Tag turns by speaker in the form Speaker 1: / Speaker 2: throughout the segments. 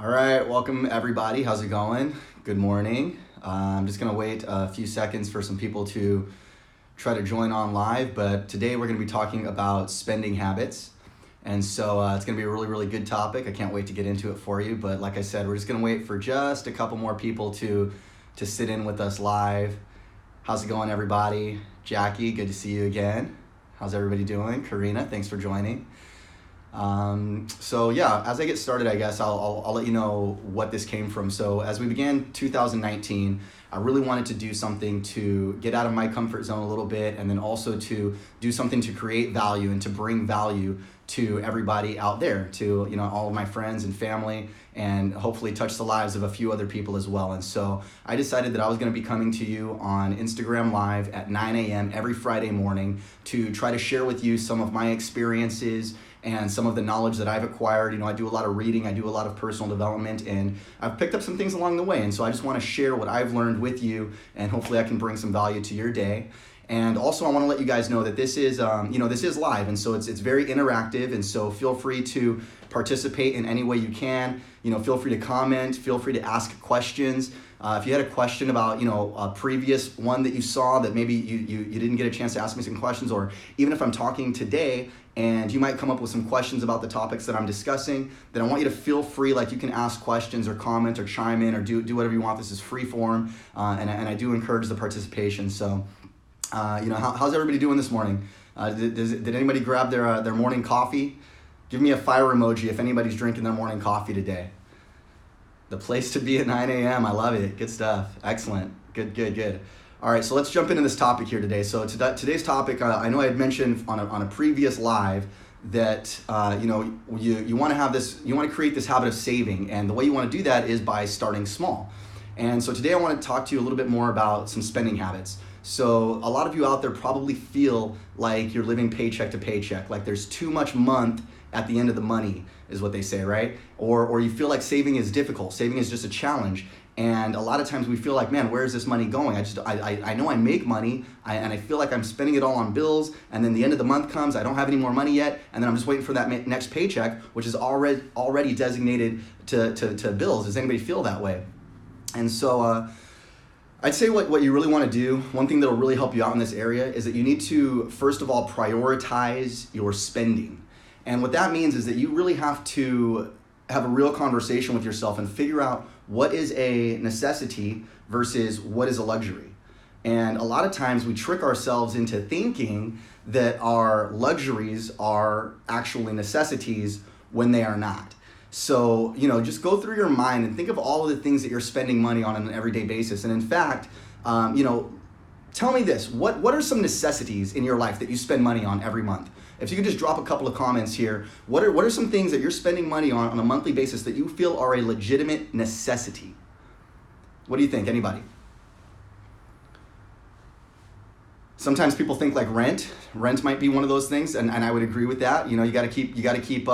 Speaker 1: All right, welcome everybody. How's it going? Good morning. I'm just gonna wait a few seconds for some people to try to join on live, but today we're gonna be talking about spending habits. And so it's gonna be a really good topic. I can't wait to get into it for you, but like I said, we're just gonna wait for just a couple more people to sit in with us live. How's it going, everybody? Jackie, good to see you again. How's everybody doing? Karina, thanks for joining. So yeah, as I get started, I guess I'll let you know what this came from. So as we began 2019, I really wanted to do something to get out of my comfort zone a little bit, and then also to do something to create value and to bring value to everybody out there, to all of my friends and family, and hopefully touch the lives of a few other people as well. And so I decided that I was going to be coming to you on Instagram Live at 9 a.m. every Friday morning to try to share with you some of my experiences and some of the knowledge that I've acquired. I do a lot of reading, I do a lot of personal development, and I've picked up some things along the way. And so I just want to share what I've learned with you, and hopefully I can bring some value to your day. And also I want to let you guys know that this is, this is live, and so it's very interactive, and so feel free to participate in any way you can. Feel free to comment, feel free to ask questions. If you had a question about, a previous one that you saw that maybe you didn't get a chance to ask me some questions, or even if I'm talking today and you might come up with some questions about the topics that I'm discussing, then I want you to feel free, like you can ask questions or comment or chime in or do whatever you want. This is free form, and I do encourage the participation. So, how's everybody doing this morning? Did anybody grab their morning coffee? Give me a fire emoji if anybody's drinking their morning coffee today. The place to be at 9 a.m. I love it. Good stuff. Excellent. Good. All right, so let's jump into this topic here today. So today's topic, I know I had mentioned on a previous live that you want to have this, you want to create this habit of saving, and the way you want to do that is by starting small. And so today I want to talk to you a little bit more about some spending habits. So a lot of you out there probably feel like you're living paycheck to paycheck, like there's too much month at the end of the money, is what they say, right? Or you feel like saving is difficult, saving is just a challenge. And a lot of times we feel like, man, where is this money going? I know I make money, and I feel like I'm spending it all on bills, and then the end of the month comes, I don't have any more money yet, and then I'm just waiting for that next paycheck, which is already designated to bills. Does anybody feel that way? And so I'd say what you really want to do, one thing that will really help you out in this area, is that you need to, first of all, prioritize your spending. And what that means is that you really have to have a real conversation with yourself and figure out what is a necessity versus what is a luxury. And a lot of times we trick ourselves into thinking that our luxuries are actually necessities when they are not. So, just go through your mind and think of all of the things that you're spending money on an everyday basis. And in fact, tell me this, what are some necessities in your life that you spend money on every month? If you could just drop a couple of comments here, what are some things that you're spending money on a monthly basis that you feel are a legitimate necessity? What do you think, anybody? Sometimes people think like rent might be one of those things, and I would agree with that. You got to keep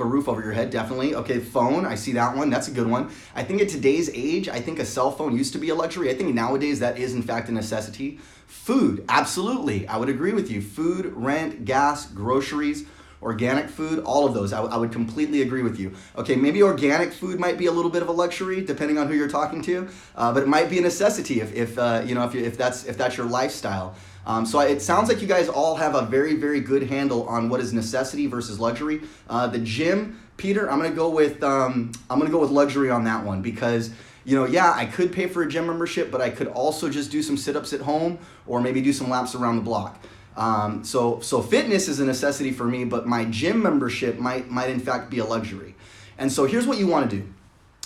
Speaker 1: a roof over your head, definitely. Okay, phone, I see that one. That's a good one. I think at today's age, I think a cell phone used to be a luxury. I think nowadays that is in fact a necessity. Food, absolutely. I would agree with you. Food, rent, gas, groceries, organic food, all of those. I would completely agree with you. Okay, maybe organic food might be a little bit of a luxury depending on who you're talking to, but it might be a necessity if that's your lifestyle. So it sounds like you guys all have a very good handle on what is necessity versus luxury. The gym, Peter, I'm gonna go with luxury on that one, because I could pay for a gym membership, but I could also just do some sit-ups at home or maybe do some laps around the block. So fitness is a necessity for me, but my gym membership might in fact be a luxury. And so here's what you want to do.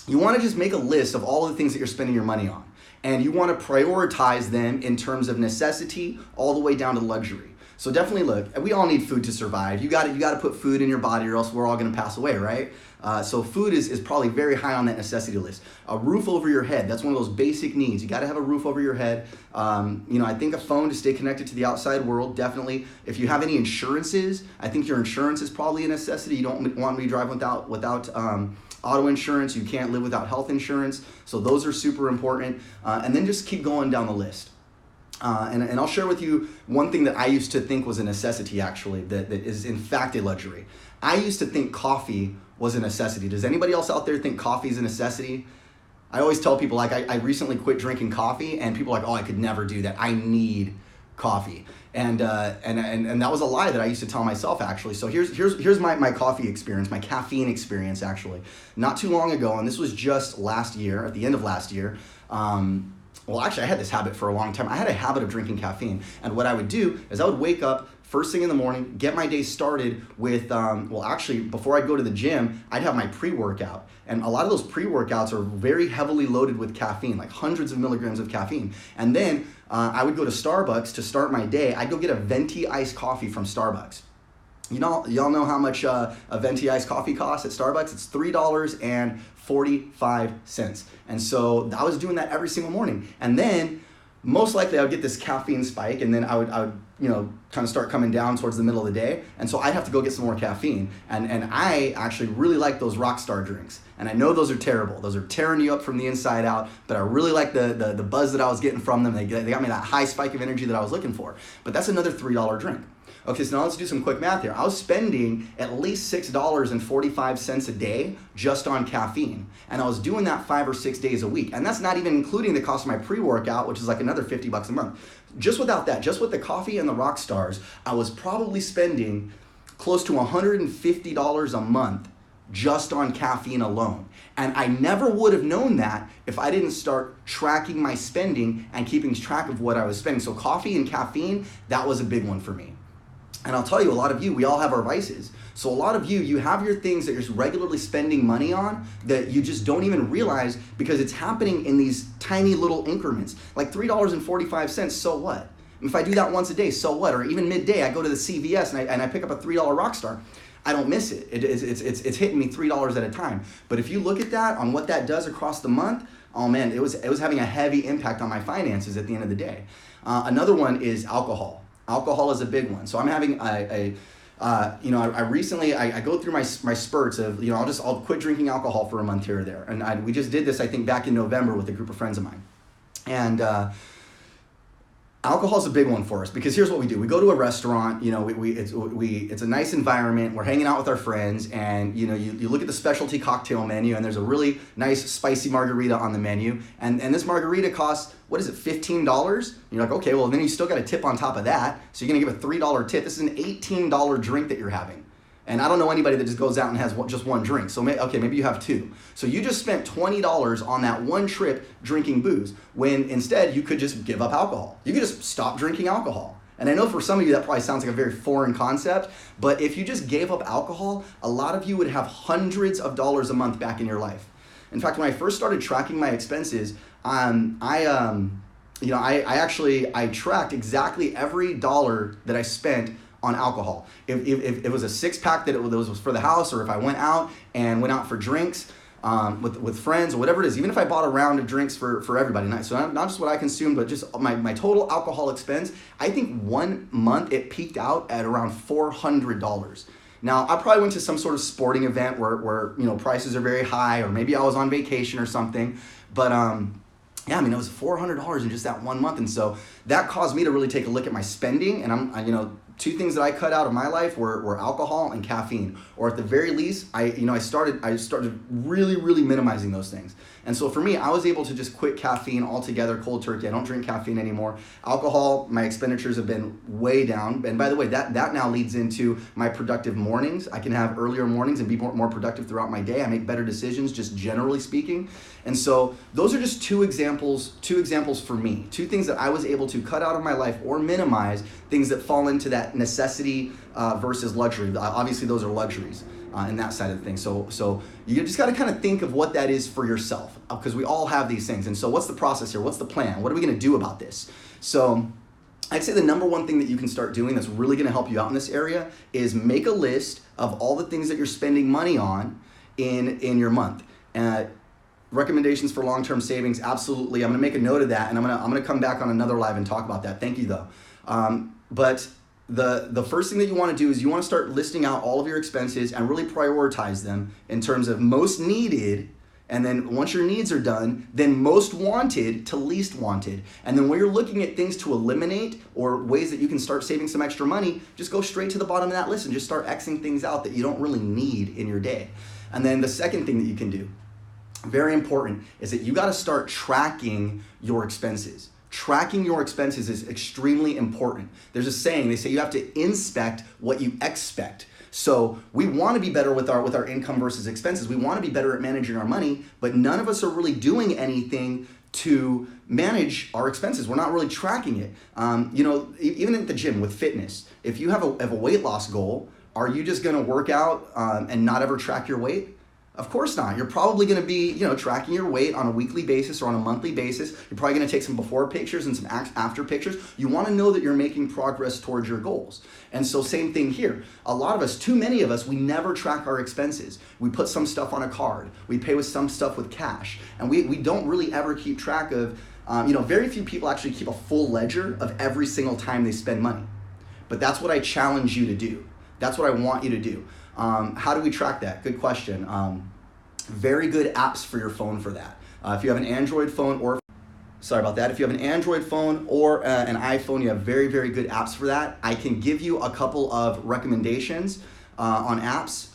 Speaker 1: You want to just make a list of all of the things that you're spending your money on. And you want to prioritize them in terms of necessity all the way down to luxury. So definitely look, we all need food to survive. You got to put food in your body, or else we're all going to pass away, right? So food is probably very high on that necessity list. A roof over your head, that's one of those basic needs. You got to have a roof over your head. I think a phone to stay connected to the outside world, definitely. If you have any insurances, I think your insurance is probably a necessity. You don't want to be driving without auto insurance. You can't live without health insurance. So those are super important. And then just keep going down the list. And I'll share with you one thing that I used to think was a necessity, actually, that is in fact a luxury. I used to think coffee was a necessity. Does anybody else out there think coffee is a necessity? I always tell people, like, I recently quit drinking coffee, and people are like, oh, I could never do that. I need coffee. And that was a lie that I used to tell myself, actually. So here's my coffee experience, my caffeine experience, actually. Not too long ago, and this was just last year, at the end of last year. Well, actually, I had this habit for a long time. I had a habit of drinking caffeine. And what I would do is I would wake up first thing in the morning, get my day started with, well, actually, before I'd go to the gym, I'd have my pre-workout. And a lot of those pre-workouts are very heavily loaded with caffeine, like hundreds of milligrams of caffeine. And then I would go to Starbucks to start my day. I'd go get a venti iced coffee from Starbucks. Y'all know how much a venti iced coffee costs at Starbucks? It's $3.45. And so I was doing that every single morning. And then most likely I would get this caffeine spike, and then I would kind of start coming down towards the middle of the day. And so I'd have to go get some more caffeine. And I actually really like those Rockstar drinks. And I know those are terrible. Those are tearing you up from the inside out, but I really like the buzz that I was getting from them. They got me that high spike of energy that I was looking for. But that's another $3 drink. Okay, so now let's do some quick math here. I was spending at least $6.45 a day just on caffeine. And I was doing that 5 or 6 days a week. And that's not even including the cost of my pre-workout, which is like another $50 a month. Just without that, just with the coffee and the Rockstars, I was probably spending close to $150 a month just on caffeine alone. And I never would have known that if I didn't start tracking my spending and keeping track of what I was spending. So coffee and caffeine, that was a big one for me. And I'll tell you, a lot of you, we all have our vices. So a lot of you have your things that you're regularly spending money on that you just don't even realize because it's happening in these tiny little increments. Like $3.45, so what? If I do that once a day, so what? Or even midday, I go to the CVS and I pick up a $3 Rockstar. I don't miss it. It's hitting me $3 at a time. But if you look at that, on what that does across the month, oh man, it was having a heavy impact on my finances at the end of the day. Another one is alcohol. Alcohol is a big one. So I'm having I recently go through my spurts of, I'll quit drinking alcohol for a month here or there. And we just did this, I think, back in November with a group of friends of mine. And alcohol is a big one for us because here's what we do. We go to a restaurant, it's a nice environment. We're hanging out with our friends, and you look at the specialty cocktail menu, and there's a really nice spicy margarita on the menu. And this margarita costs, what is it, $15? You're like, okay, well, then you still got a tip on top of that. So you're gonna give a $3 tip. This is an $18 drink that you're having. And I don't know anybody that just goes out and has just one drink. So maybe you have two. So you just spent $20 on that one trip drinking booze, when instead you could just give up alcohol. You could just stop drinking alcohol. And I know for some of you that probably sounds like a very foreign concept, but if you just gave up alcohol, a lot of you would have hundreds of dollars a month back in your life. In fact, when I first started tracking my expenses, I tracked exactly every dollar that I spent on alcohol. If it was a 6-pack that it was for the house, or if I went out for drinks with friends or whatever it is, even if I bought a round of drinks for everybody, so not just what I consumed, but just my total alcohol expense, I think 1 month it peaked out at around $400. Now, I probably went to some sort of sporting event where prices are very high, or maybe I was on vacation or something, but it was $400 in just that 1 month. And so that caused me to really take a look at my spending, and two things that I cut out of my life were alcohol and caffeine, or at the very least, I started really, really minimizing those things. And so for me, I was able to just quit caffeine altogether, cold turkey. I don't drink caffeine anymore. Alcohol, my expenditures have been way down. And by the way, that now leads into my productive mornings. I can have earlier mornings and be more productive throughout my day. I make better decisions, just generally speaking. And so those are just two examples for me. Two things that I was able to cut out of my life or minimize, things that fall into that necessity versus luxury. Obviously, those are luxuries. And that side of things. So you just got to kind of think of what that is for yourself, because we all have these things. And so what's the process here? What's the plan? What are we going to do about this? So I'd say the number one thing that you can start doing that's really going to help you out in this area is make a list of all the things that you're spending money on in your month. Recommendations for long-term savings, absolutely. I'm going to make a note of that, and I'm going to come back on another live and talk about that. Thank you, though. But the first thing that you want to do is you want to start listing out all of your expenses and really prioritize them in terms of most needed And then once your needs are done, then most wanted to least wanted. And then when you're looking at things to eliminate or ways that you can start saving some extra money, just go straight to the bottom of that list and just start Xing things out that you don't really need in your day. And then the second thing that you can do, very important, is that you got to start tracking your expenses. Tracking your expenses is extremely important. There's a saying, they say you have to inspect what you expect. So we want to be better with our income versus expenses. We want to be better at managing our money, but none of us are really doing anything to manage our expenses. We're not really tracking it. Even at the gym with fitness, if you have a weight loss goal, are you just going to work out and not ever track your weight? Of course not. You're probably going to be, tracking your weight on a weekly basis or on a monthly basis. You're probably going to take some before pictures and some after pictures. You want to know that you're making progress towards your goals. And so same thing here. A lot of us, too many of us, we never track our expenses. We put some stuff on a card. We pay with some stuff with cash. And we don't really ever keep track of, very few people actually keep a full ledger of every single time they spend money. But that's what I challenge you to do. That's what I want you to do. How do we track that? Good question. Very good apps for your phone for that. If you have an Android phone if you have an Android phone or an iPhone, you have very, very good apps for that. I can give you a couple of recommendations on apps.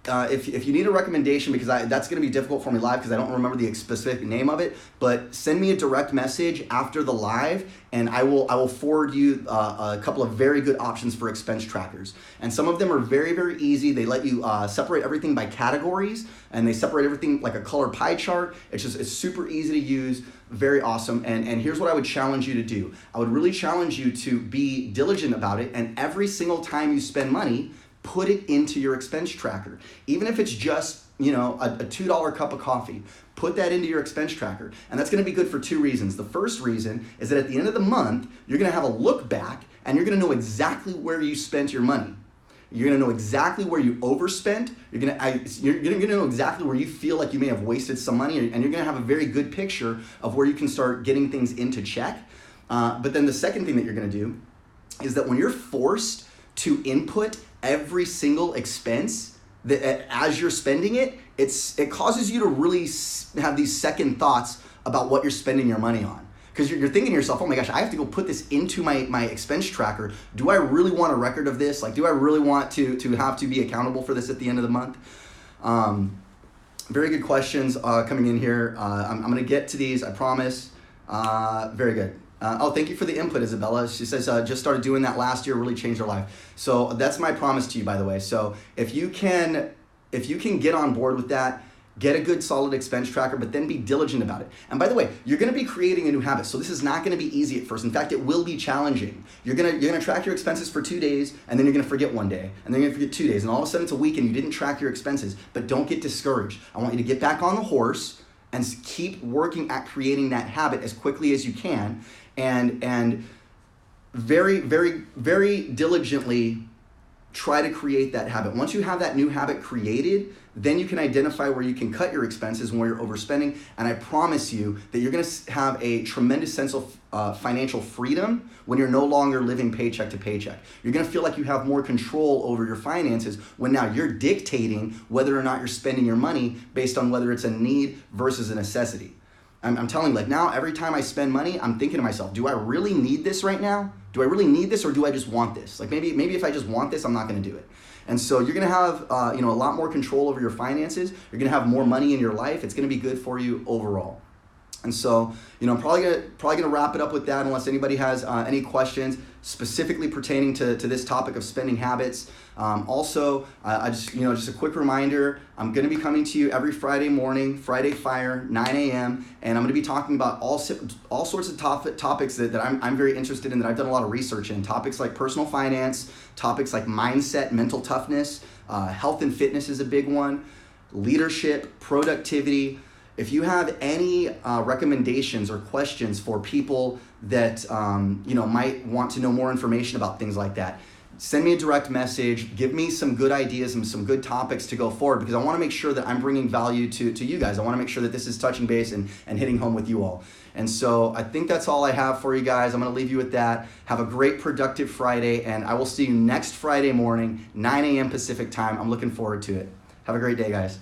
Speaker 1: If you need a recommendation, because that's going to be difficult for me live because I don't remember the specific name of it, but send me a direct message after the live and I will forward you a couple of very good options for expense trackers. And some of them are very, very easy. They let you separate everything by categories and they separate everything like a color pie chart. It's super easy to use, very awesome. And here's what I would challenge you to do. I would really challenge you to be diligent about it, and every single time you spend money, put it into your expense tracker. Even if it's just, a $2 cup of coffee, put that into your expense tracker. And that's gonna be good for two reasons. The first reason is that at the end of the month, you're gonna have a look back and you're gonna know exactly where you spent your money. You're gonna know exactly where you overspent. You're gonna know exactly where you feel like you may have wasted some money, and you're gonna have a very good picture of where you can start getting things into check. But then the second thing that you're gonna do is that when you're forced to input every single expense that as you're spending it, it causes you to really have these second thoughts about what you're spending your money on. Because you're thinking to yourself, oh my gosh, I have to go put this into my expense tracker. Do I really want a record of this? Like, do I really want to have to be accountable for this at the end of the month? Very good questions coming in here. I'm gonna get to these, I promise. Very good. Thank you for the input, Isabella. She says, just started doing that last year, really changed her life. So that's my promise to you, by the way. So if you can get on board with that, get a good solid expense tracker, but then be diligent about it. And by the way, you're gonna be creating a new habit. So this is not gonna be easy at first. In fact, it will be challenging. You're gonna track your expenses for 2 days, and then you're gonna forget 1 day, and then you're gonna forget 2 days, and all of a sudden it's a week and you didn't track your expenses. But don't get discouraged. I want you to get back on the horse and keep working at creating that habit as quickly as you can, and very, very, very diligently try to create that habit. Once you have that new habit created, then you can identify where you can cut your expenses and where you're overspending. And I promise you that you're gonna have a tremendous sense of financial freedom when you're no longer living paycheck to paycheck. You're gonna feel like you have more control over your finances when now you're dictating whether or not you're spending your money based on whether it's a need versus a necessity. I'm telling you, like now, every time I spend money, I'm thinking to myself, do I really need this right now? Do I really need this, or do I just want this? Like maybe if I just want this, I'm not gonna do it. And so you're gonna have a lot more control over your finances. You're gonna have more money in your life. It's gonna be good for you overall. And so, I'm probably gonna wrap it up with that, unless anybody has any questions specifically pertaining to this topic of spending habits. Also, just a quick reminder, I'm gonna be coming to you every Friday morning, Friday Fire, 9 a.m., and I'm gonna be talking about all sorts of topics that I'm very interested in, that I've done a lot of research in. Topics like personal finance, topics like mindset, mental toughness, health and fitness is a big one, leadership, productivity. If you have any recommendations or questions for people that might want to know more information about things like that, send me a direct message. Give me some good ideas and some good topics to go forward, because I want to make sure that I'm bringing value to you guys. I want to make sure that this is touching base and hitting home with you all. And so I think that's all I have for you guys. I'm going to leave you with that. Have a great, productive Friday, and I will see you next Friday morning, 9 a.m. Pacific time. I'm looking forward to it. Have a great day, guys.